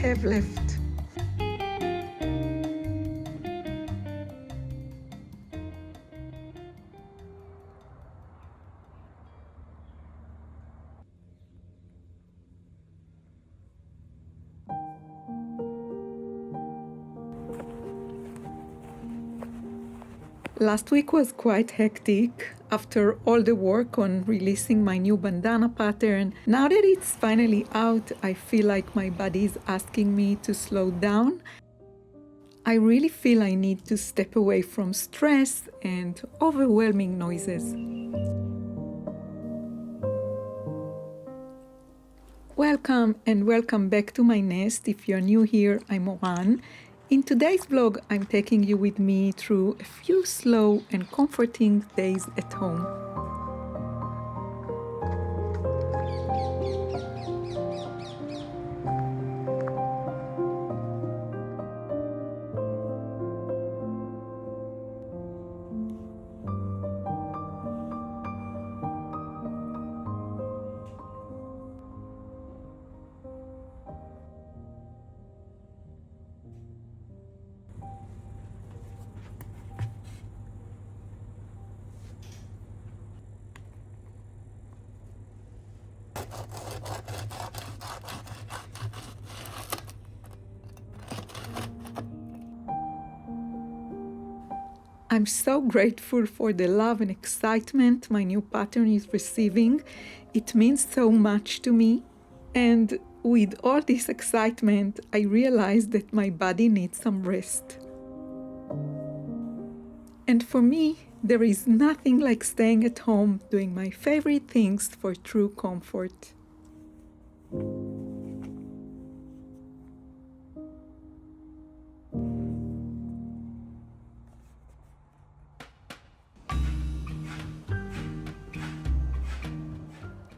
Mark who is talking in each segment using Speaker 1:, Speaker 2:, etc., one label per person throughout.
Speaker 1: have left. Last week was quite hectic. After all the work on releasing my new bandana pattern, now that it's finally out, I feel like my body is asking me to slow down. I really feel I need to step away from stress and overwhelming noises. Welcome and welcome back to my nest. If you're new here, I'm Moran. In today's vlog, I'm taking you with me through a few slow and comforting days at home. I'm so grateful for the love and excitement my new pattern is receiving. It means so much to me. And with all this excitement, I realized that my body needs some rest. And for me, there is nothing like staying at home doing my favorite things for true comfort.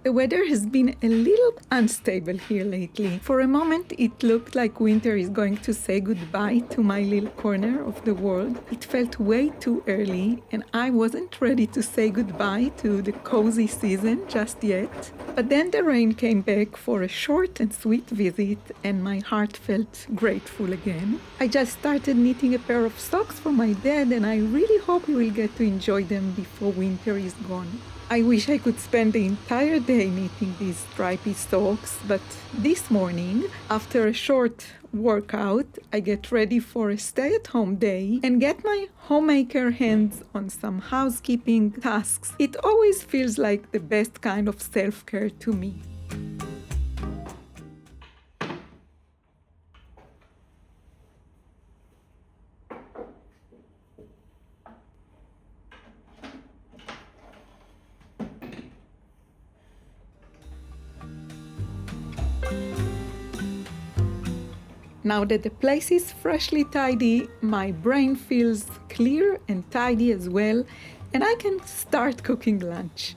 Speaker 1: The weather has been a little unstable here lately. For a moment, it looked like winter is going to say goodbye to my little corner of the world. It felt way too early, and I wasn't ready to say goodbye to the cozy season just yet. But then the rain came back for a short and sweet visit, and my heart felt grateful again. I just started knitting a pair of socks for my dad, and I really hope he will get to enjoy them before winter is gone. I wish I could spend the entire day knitting these stripy socks, but this morning, after a short workout, I get ready for a stay-at-home day and get my homemaker hands on some housekeeping tasks. It always feels like the best kind of self-care to me. Now that the place is freshly tidy, my brain feels clear and tidy as well, and I can start cooking lunch.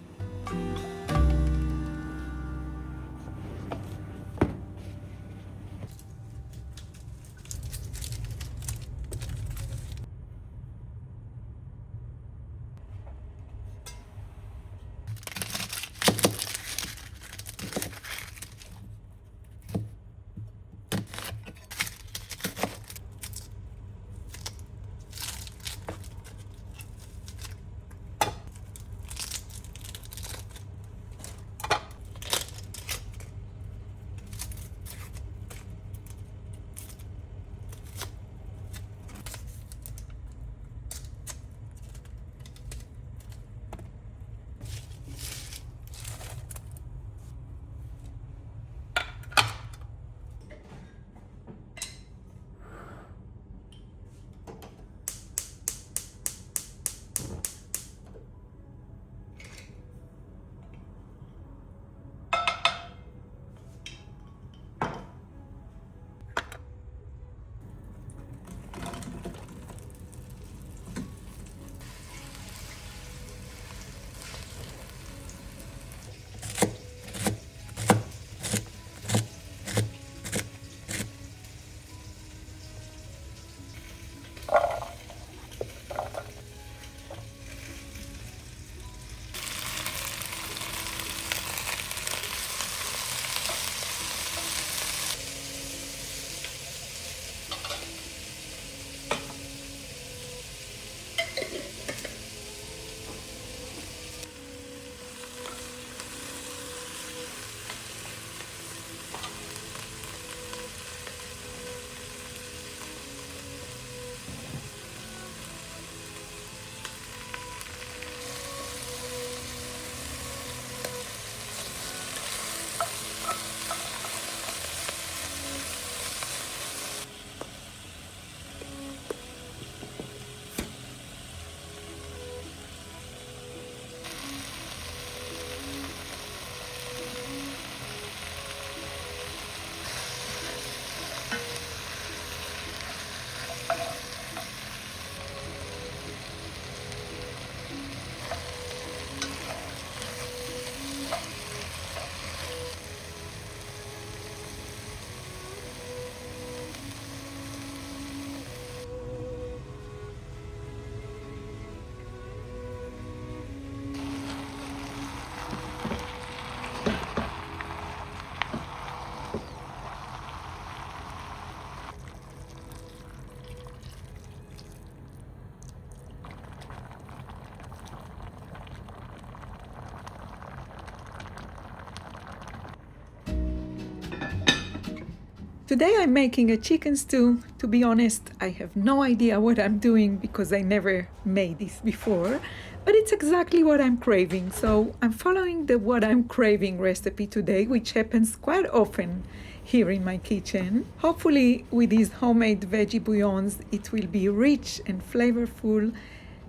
Speaker 1: Today I'm making a chicken stew. To be honest, I have no idea what I'm doing because I never made this before, but it's exactly what I'm craving. So I'm following the what I'm craving recipe today, which happens quite often here in my kitchen. Hopefully with these homemade veggie bouillons, it will be rich and flavorful.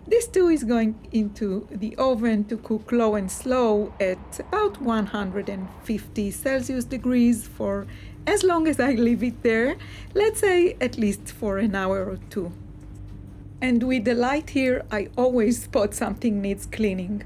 Speaker 1: This stew is going into the oven to cook low and slow at about 150 Celsius degrees for as long as I leave it there, let's say at least for an hour or two. And with the light here, I always spot something needs cleaning.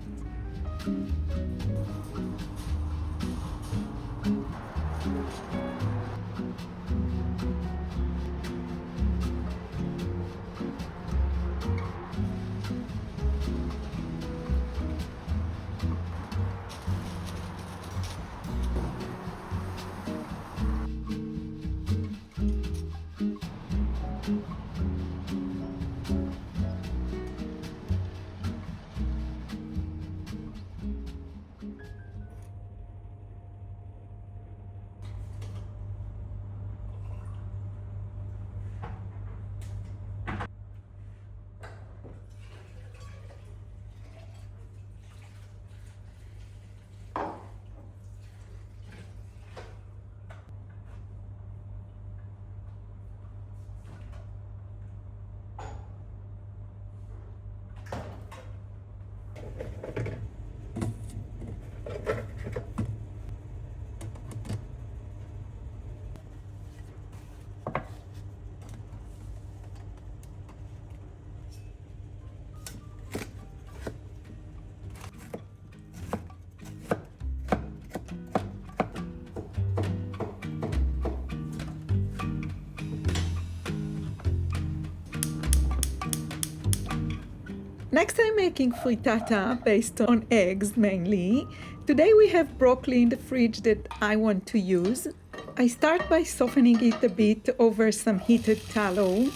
Speaker 1: Next, I'm making frittata based on eggs mainly. Today we have broccoli in the fridge that I want to use. I start by softening it a bit over some heated tallow.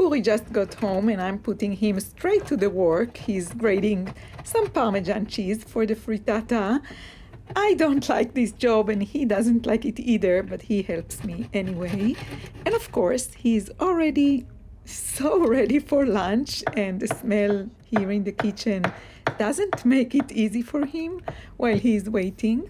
Speaker 1: Uri just got home and I'm putting him straight to the work. He's grating some Parmesan cheese for the frittata. I don't like this job and he doesn't like it either, but he helps me anyway. And of course, he's already so ready for lunch, and the smell here in the kitchen doesn't make it easy for him while he's waiting.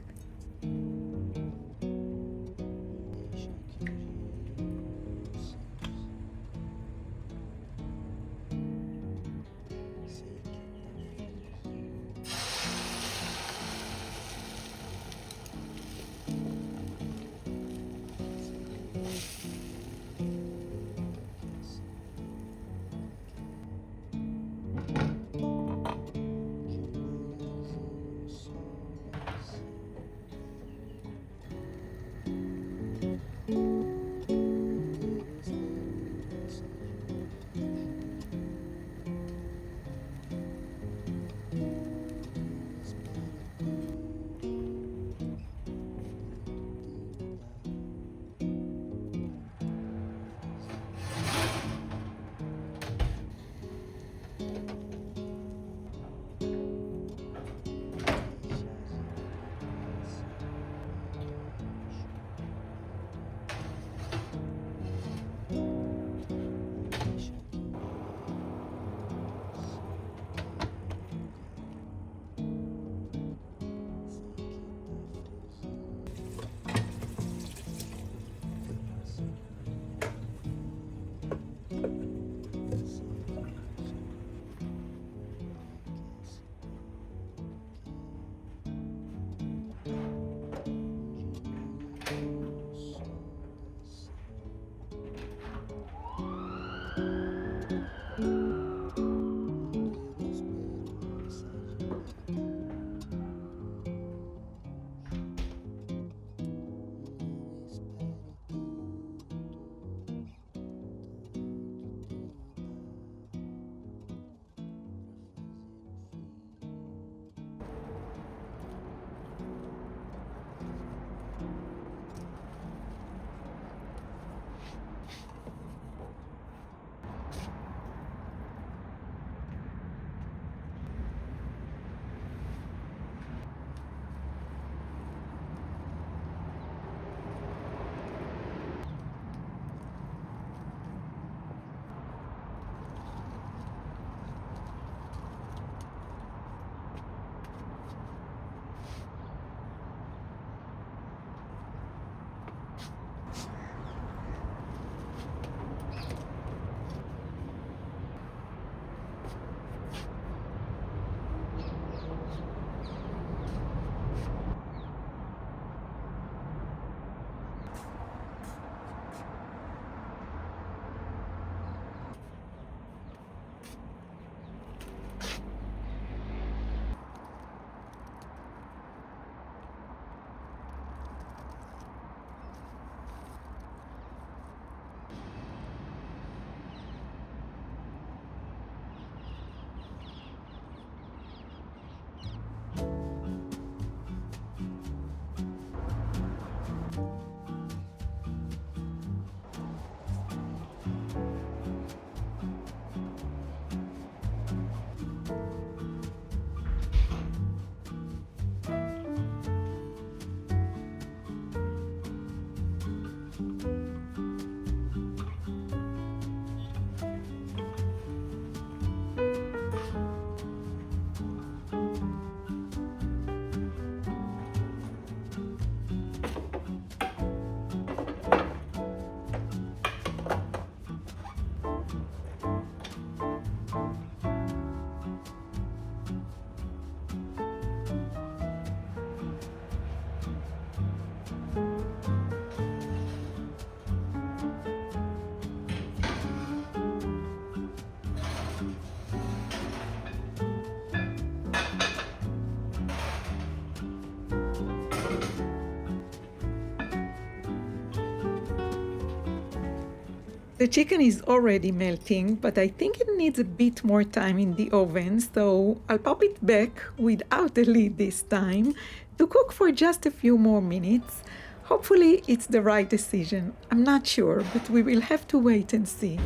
Speaker 1: The chicken is already melting, but I think it needs a bit more time in the oven, so I'll pop it back without the lid this time to cook for just a few more minutes. Hopefully it's the right decision. I'm not sure, but we will have to wait and see.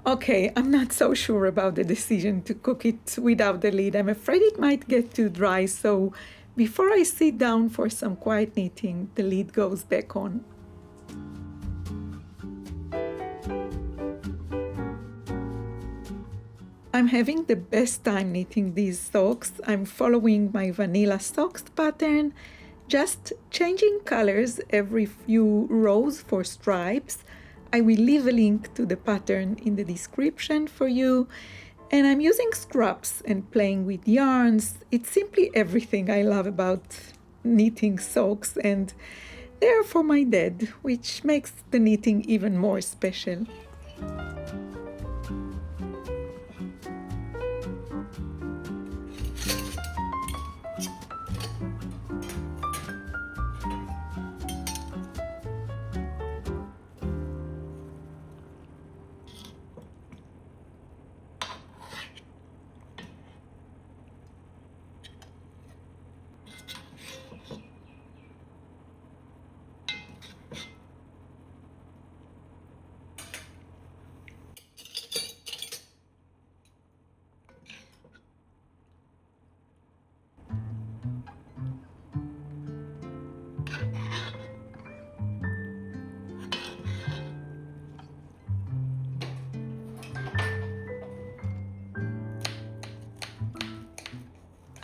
Speaker 1: Okay, I'm not so sure about the decision to cook it without the lid. I'm afraid it might get too dry, so before I sit down for some quiet knitting, the lid goes back on. I'm having the best time knitting these socks. I'm following my vanilla socks pattern, just changing colors every few rows for stripes. I will leave a link to the pattern in the description for you. And I'm using scraps and playing with yarns. It's simply everything I love about knitting socks, and they're for my dad, which makes the knitting even more special.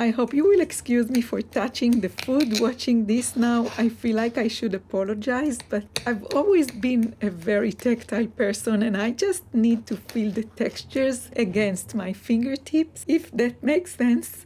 Speaker 1: I hope you will excuse me for touching the food watching this now. I feel like I should apologize, but I've always been a very tactile person and I just need to feel the textures against my fingertips, if that makes sense.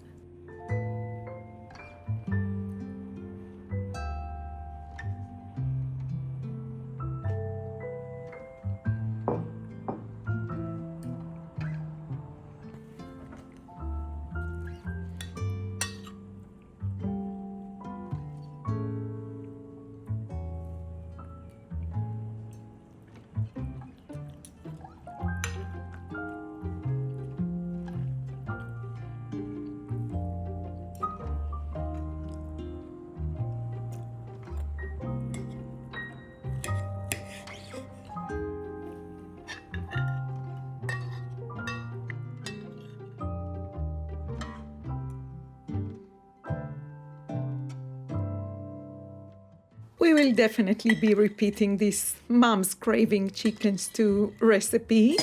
Speaker 1: We will definitely be repeating this mom's craving chicken stew recipe.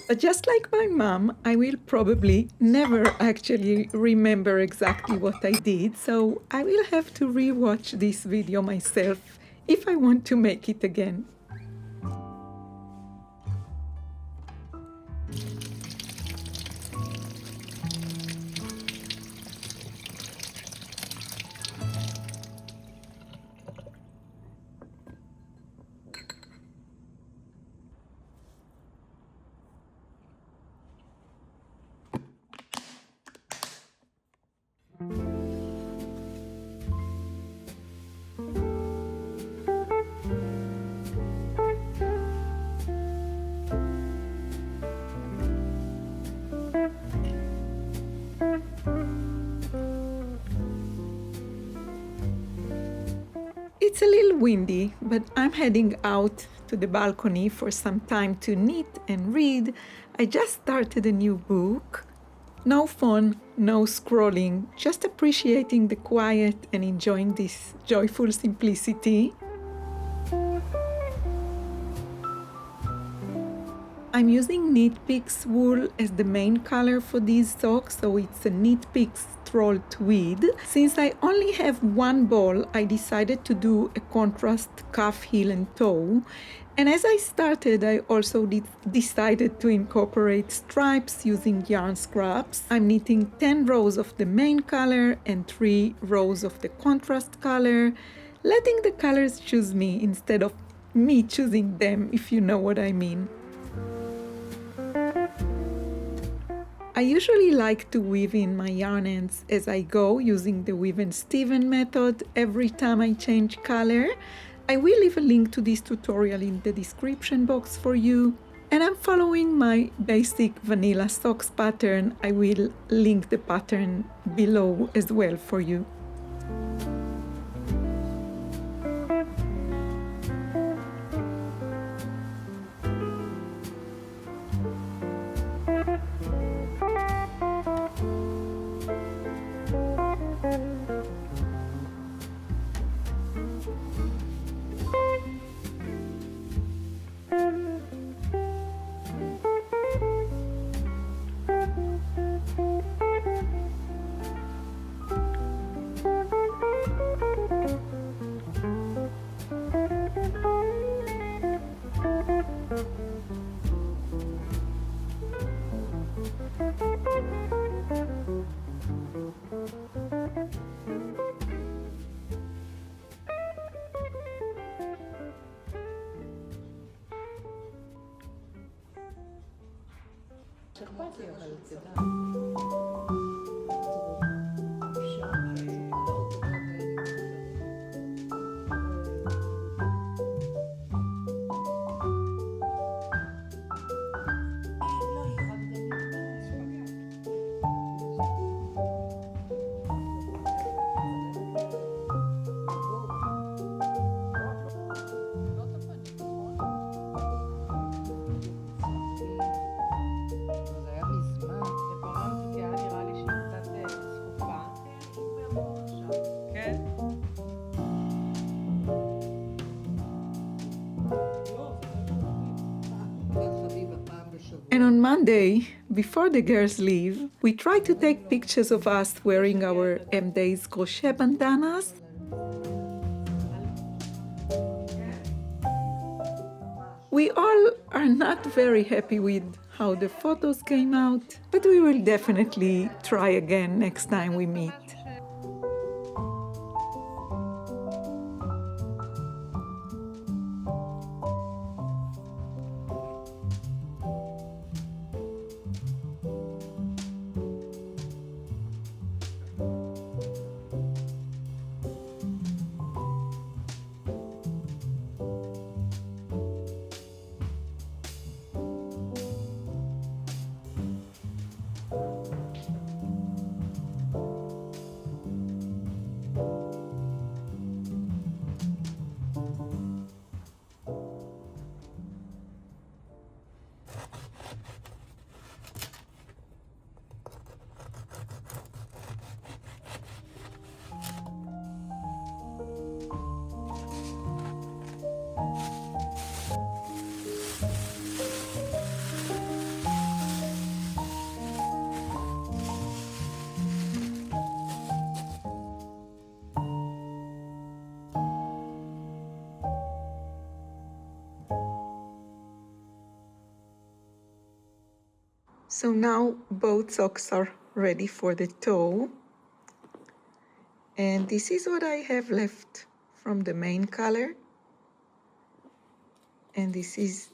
Speaker 1: But just like my mom, I will probably never actually remember exactly what I did, so I will have to rewatch this video myself if I want to make it again. It's a little windy, but I'm heading out to the balcony for some time to knit and read. I just started a new book. No phone, no scrolling, just appreciating the quiet and enjoying this joyful simplicity. I'm using Knit Picks wool as the main color for these socks, so it's a Knit Picks Stroll Tweed. Since I only have one ball, I decided to do a contrast cuff, heel and toe. And as I started, I also decided to incorporate stripes using yarn scraps. I'm knitting 10 rows of the main color and 3 rows of the contrast color, letting the colors choose me instead of me choosing them, if you know what I mean. I usually like to weave in my yarn ends as I go using the Weavin Steven method every time I change color. I will leave a link to this tutorial in the description box for you. And I'm following my basic vanilla socks pattern. I will link the pattern below as well for you.
Speaker 2: שאכפת לי, אבל את יודעת.
Speaker 1: And on Monday, before the girls leave, we try to take pictures of us wearing our Mdays Crochet Bandanas. We all are not very happy with how the photos came out, but we will definitely try again next time we meet. So now both socks are ready for the toe. And this is what I have left from the main color. And this is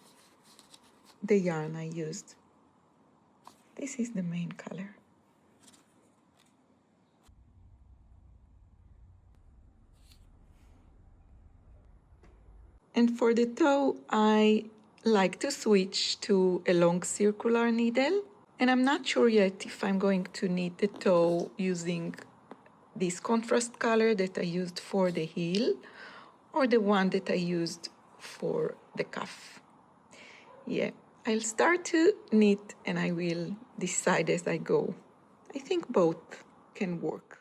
Speaker 1: the yarn I used. This is the main color. And for the toe, I like to switch to a long circular needle. And I'm not sure yet if I'm going to knit the toe using this contrast color that I used for the heel, or the one that I used for the cuff. Yeah, I'll start to knit and I will decide as I go. I think both can work.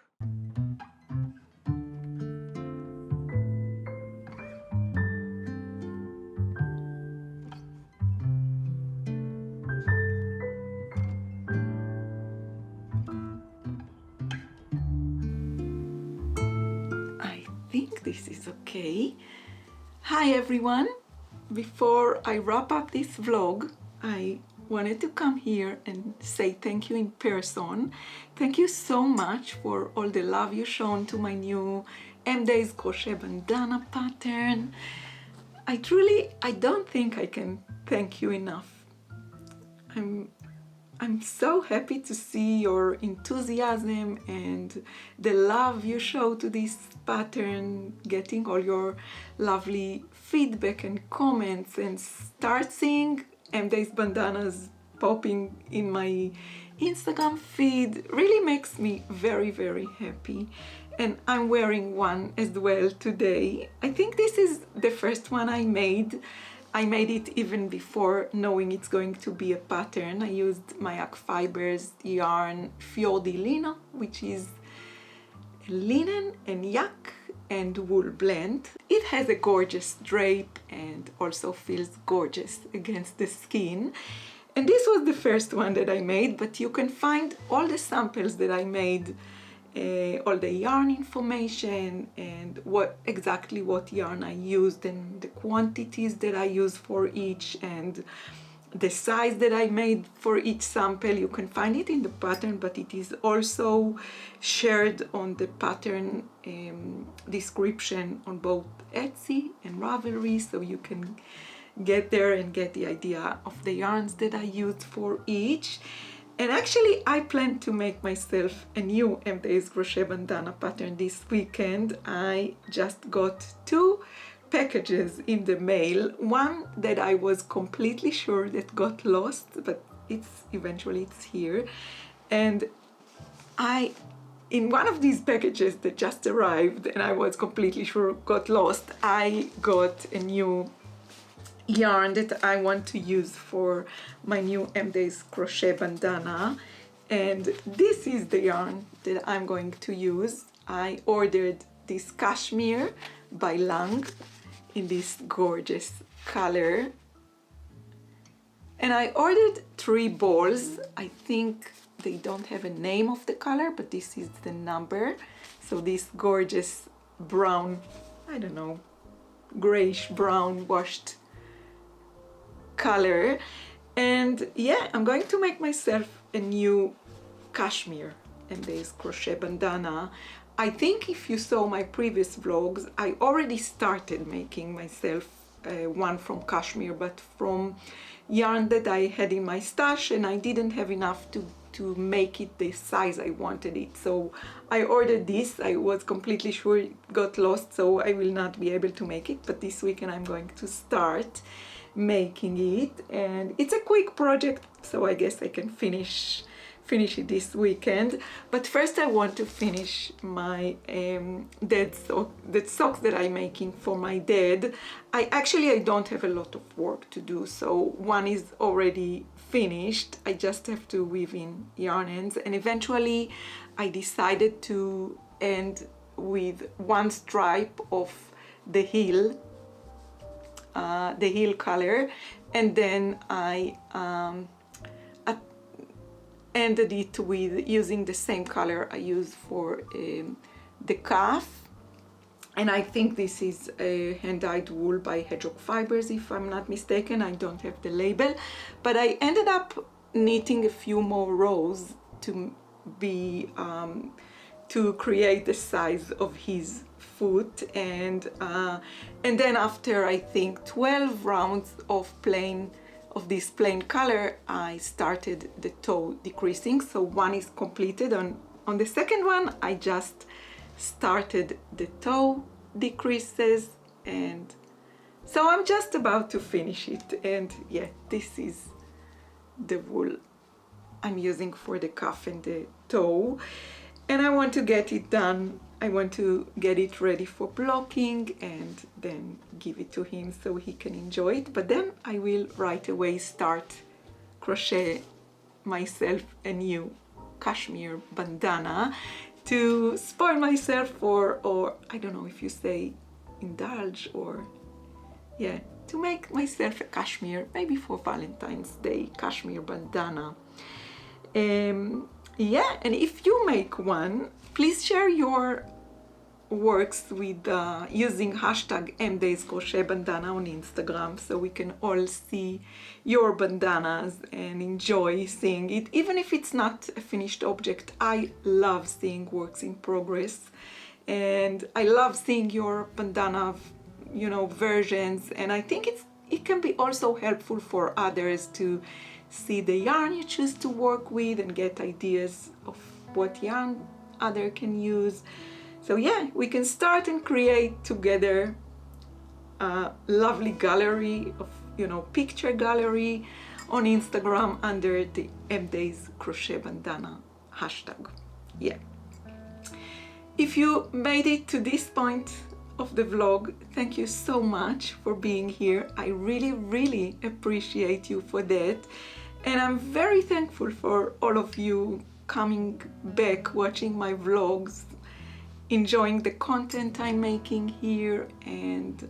Speaker 1: I think this is okay. Hi everyone! Before I wrap up this vlog, I wanted to come here and say thank you in person. Thank you so much for all the love you've shown to my new Mdays Crochet Bandana pattern. I don't think I can thank you enough. I'm so happy to see your enthusiasm and the love you show to this pattern, getting all your lovely feedback and comments, and start seeing Mdays bandanas popping in my Instagram feed. Really makes me very, very happy. And I'm wearing one as well today. I think this is the first one I made. I made it even before knowing it's going to be a pattern. I used my Yak Fibers yarn Fiordi Lino, which is linen and yak and wool blend. It has a gorgeous drape and also feels gorgeous against the skin. And this was the first one that I made, but you can find all the samples that I made, all the yarn information and what yarn I used and the quantities that I used for each and the size that I made for each sample. You can find it in the pattern, but it is also shared on the pattern description on both Etsy and Ravelry, so you can get there and get the idea of the yarns that I used for each. And actually, I plan to make myself a new Mdays Crochet Bandana pattern this weekend. I just got 2 packages in the mail. One that I was completely sure that got lost, but eventually it's here. And in one of these packages that just arrived and I was completely sure got lost, I got a new yarn that I want to use for my new Mdays Crochet Bandana, and this is the yarn that I'm going to use. I ordered this cashmere by Lang in this gorgeous color, and I ordered 3 balls. I think they don't have a name of the color, but this is the number. So this gorgeous brown, I don't know, grayish brown washed color. And yeah, I'm going to make myself a new cashmere Mdays Crochet Bandana. I think if you saw my previous vlogs, I already started making myself one from cashmere, but from yarn that I had in my stash, and I didn't have enough to make it the size I wanted it. So I ordered this. I was completely sure it got lost, so I will not be able to make it, but this weekend I'm going to start making it, and it's a quick project, so I guess I can finish it this weekend. But first I want to finish my the socks that I'm making for my dad. I don't have a lot of work to do, so one is already finished. I just have to weave in yarn ends, and eventually I decided to end with one stripe of the heel color, and then I ended it with using the same color I used for the cuff. And I think this is a hand-dyed wool by Hedgehog Fibers, if I'm not mistaken. I don't have the label, but I ended up knitting a few more rows to be to create the size of his foot, and then after I think 12 rounds of this plain color, I started the toe decreasing. So one is completed. On the second one, I just started the toe decreases, and so I'm just about to finish it. And yeah, this is the wool I'm using for the cuff and the toe, and I want to get it done. I want to get it ready for blocking and then give it to him so he can enjoy it. But then I will right away start crochet myself a new cashmere bandana to spoil myself for, or I don't know if you say indulge, or yeah, to make myself a cashmere, maybe for Valentine's Day, cashmere bandana. Yeah, and if you make one, please share your works with using hashtag Mdays Crochet Bandana on Instagram, so we can all see your bandanas and enjoy seeing it, even if it's not a finished object. I love seeing works in progress, and I love seeing your bandana, you know, versions, and I think it can be also helpful for others to see the yarn you choose to work with and get ideas of what yarn other can use. So yeah, we can start and create together a lovely gallery of, you know, picture gallery on Instagram under the Mdays Crochet Bandana hashtag. Yeah. If you made it to this point of the vlog, thank you so much for being here. I really, really appreciate you for that. And I'm very thankful for all of you coming back, watching my vlogs, enjoying the content I'm making here, and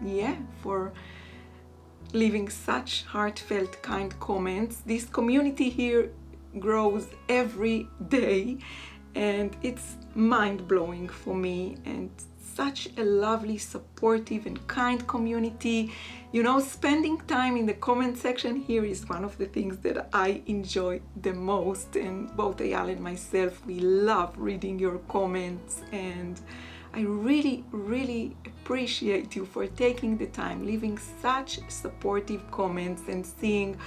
Speaker 1: yeah, for leaving such heartfelt, kind comments. This community here grows every day, and it's mind-blowing for me, and such a lovely, supportive and kind community. You know, spending time in the comment section here is one of the things that I enjoy the most, and both Eyal and myself, we love reading your comments, and I really, really appreciate you for taking the time, leaving such supportive comments, and seeing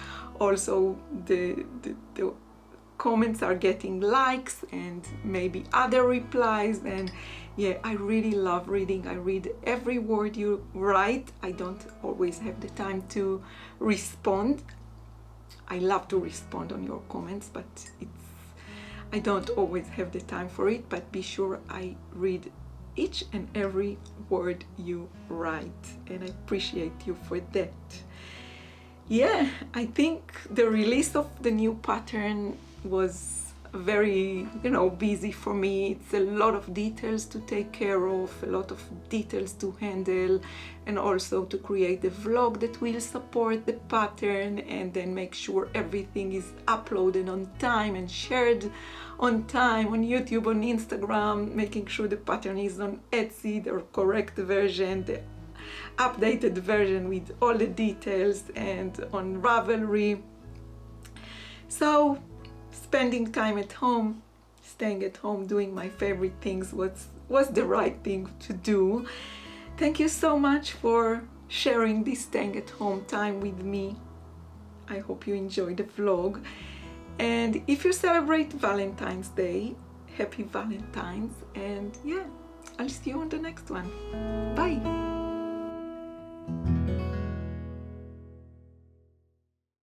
Speaker 1: also the comments are getting likes and maybe other replies. And yeah, I really love reading. I read every word you write. I don't always have the time to respond. I love to respond on your comments, but I don't always have the time for it. But be sure I read each and every word you write, and I appreciate you for that. Yeah, I think the release of the new pattern was very, you know, busy for me. It's a lot of details to take care of, a lot of details to handle, and also to create a vlog that will support the pattern, and then make sure everything is uploaded on time and shared on time on YouTube, on Instagram, making sure the pattern is on Etsy, the correct version, the updated version with all the details, and on Ravelry. So spending time at home, staying at home, doing my favorite things was the right thing to do. Thank you so much for sharing this staying at home time with me. I hope you enjoyed the vlog. And if you celebrate Valentine's Day, happy Valentine's. And yeah, I'll see you on the next one. Bye.